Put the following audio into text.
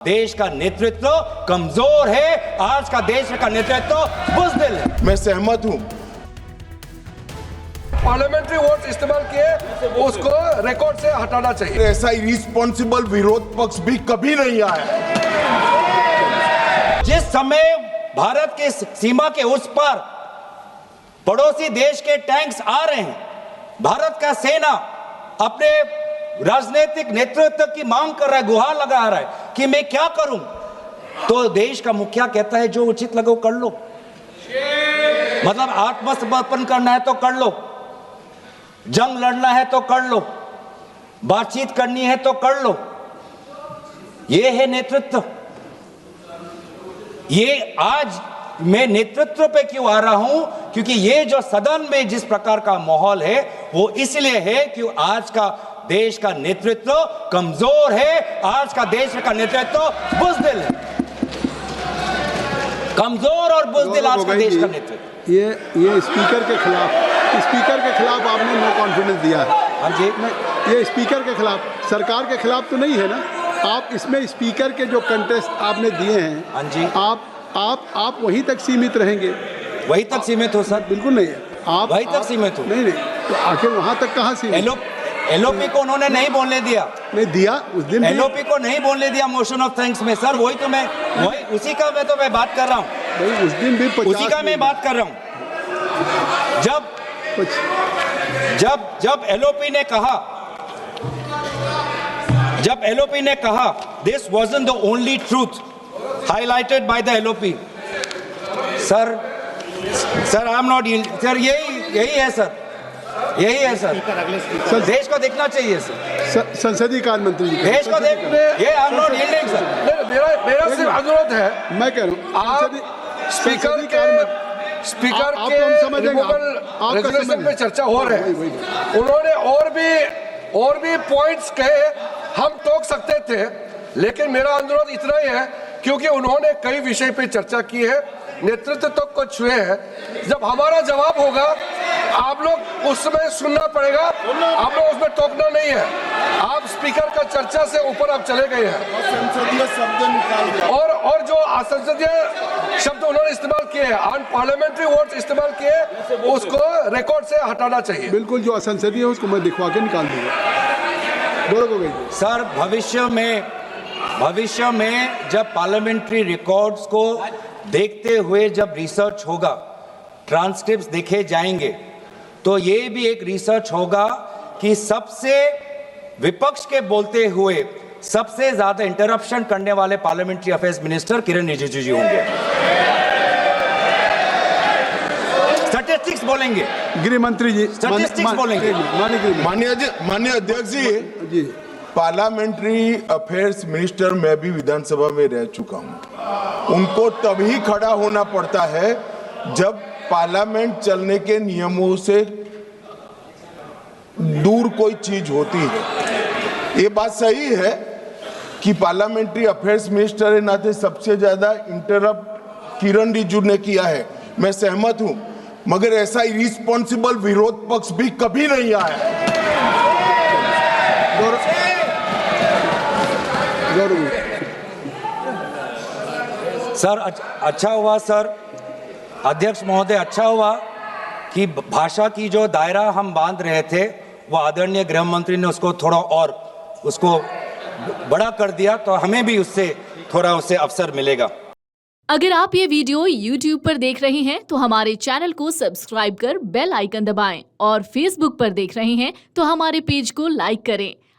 देश का नेतृत्व कमजोर है। आज का देश का नेतृत्व बुज़दिल है। मैं सहमत हूं। पार्लियामेंट्री वोट इस्तेमाल किए, उसको रिकॉर्ड से हटाना चाहिए। ऐसा इरिस्पॉन्सिबल विरोध पक्ष भी कभी नहीं आया। जिस समय भारत के सीमा के उस पार पड़ोसी देश के टैंक्स आ रहे हैं, भारत का सेना अपने राजनीतिक नेतृत्व की मांग कर रहा है, गुहार लगा रहा है कि मैं क्या करूं, तो देश का मुखिया कहता है जो उचित लगे कर लो। मतलब आत्मसमर्पण करना है तो कर लो, जंग लड़ना है तो कर लो, बातचीत करनी है तो कर लो। ये है नेतृत्व। ये आज मैं नेतृत्व पे क्यों आ रहा हूं, क्योंकि ये जो सदन में जिस प्रकार का माहौल है वो इसलिए है कि आज का देश का नेतृत्व कमजोर है। आज का देश का नेतृत्व बुज़दिल है, कमजोर और बुज़दिल आज का देश का नेतृत्व। ये स्पीकर के खिलाफ आपने नो कॉन्फिडेंस दिया है। हाँ जी, ये स्पीकर के खिलाफ, सरकार के खिलाफ तो नहीं है ना। आप इसमें स्पीकर के जो कंटेस्ट आपने दिए हैं, हाँ जी, आप वहीं तक सीमित रहेंगे। वहीं तक सीमित हो सर? बिल्कुल नहीं है। आप वहीं तक सीमित हो? नहीं, तो आखिर वहाँ तक कहाँ सीमित? एलओपी को उन्होंने नहीं बोलने दिया। नहीं दिया उस दिन। एलओपी को नहीं बोलने दिया मोशन ऑफ थैंक्स में सर। वही उसी का मैं बात कर रहा हूँ। भाई उस दिन भी उसी का मैं बात कर रहा हूँ। जब एलओपी ने कहा this wasn't the only truth highlighted by the LOP. Sir I am not sir, यही है सर, यही है सर। देश को देखना चाहिए सर। संसदीय कार्य मंत्री जी, देश को देख, ये I am not yielding sir. मेरा सिर्फ अनुरोध है, मैं कह रहा हूँ आप स्पीकर के रिमूवल रेजोल्यूशन पे चर्चा हो रहे हैं। उन्होंने और भी पॉइंट्स कहे, हम टोक सकते थे, लेकिन मेरा अनुरोध इतना ही है क्योंकि उन्होंने कई विषय पे चर्चा की है, नेतृत्व तक को छुए हैं। जब हमारा जवाब होगा आप लोग उसमें सुनना पड़ेगा, आप लोग उसमें टोकना नहीं है। आप स्पीकर का चर्चा से ऊपर आप चले गए हैं। संसदीय शब्द निकाल दिया और जो असंसदीय शब्द उन्होंने इस्तेमाल किए हैं, पार्लियामेंट्री वोट इस्तेमाल किए, उसको रिकॉर्ड से हटाना चाहिए। बिल्कुल, जो असंसदीय है उसको मैं दिखवा के निकाल दूंगा। सर भविष्य में जब पार्लियामेंट्री रिकॉर्ड्स को देखते हुए जब रिसर्च होगा, ट्रांसक्रिप्ट्स देखे जाएंगे, तो ये भी एक रिसर्च होगा कि सबसे विपक्ष के बोलते हुए सबसे ज्यादा इंटरप्शन करने वाले पार्लियामेंट्री अफेयर्स मिनिस्टर किरण रिजिजू जी होंगे। स्टैटिस्टिक्स बोलेंगे, गृह मंत्री जी स्टैटिस्टिक्स बोलेंगे। माननीय अध्यक्ष जी, पार्लियामेंट्री अफेयर्स मिनिस्टर मैं भी विधानसभा में रह चुका हूं। उनको तभी खड़ा होना पड़ता है जब पार्लियामेंट चलने के नियमों से दूर कोई चीज होती है। ये बात सही है कि पार्लियामेंट्री अफेयर्स मिनिस्टर के नाते सबसे ज्यादा इंटरप्ट किरण रिजिजू ने किया है, मैं सहमत हूं, मगर ऐसा इरिस्पॉन्सिबल विरोध पक्ष भी कभी नहीं आया। सर अच्छा हुआ सर, अध्यक्ष महोदय, अच्छा हुआ कि भाषा की जो दायरा हम बांध रहे थे वो आदरणीय गृह मंत्री ने उसको थोड़ा और उसको बड़ा कर दिया, तो हमें भी उससे थोड़ा अवसर मिलेगा। अगर आप ये वीडियो YouTube पर देख रहे हैं तो हमारे चैनल को सब्सक्राइब कर बेल आइकन दबाएं, और Facebook पर देख रहे हैं तो हमारे पेज को लाइक करें।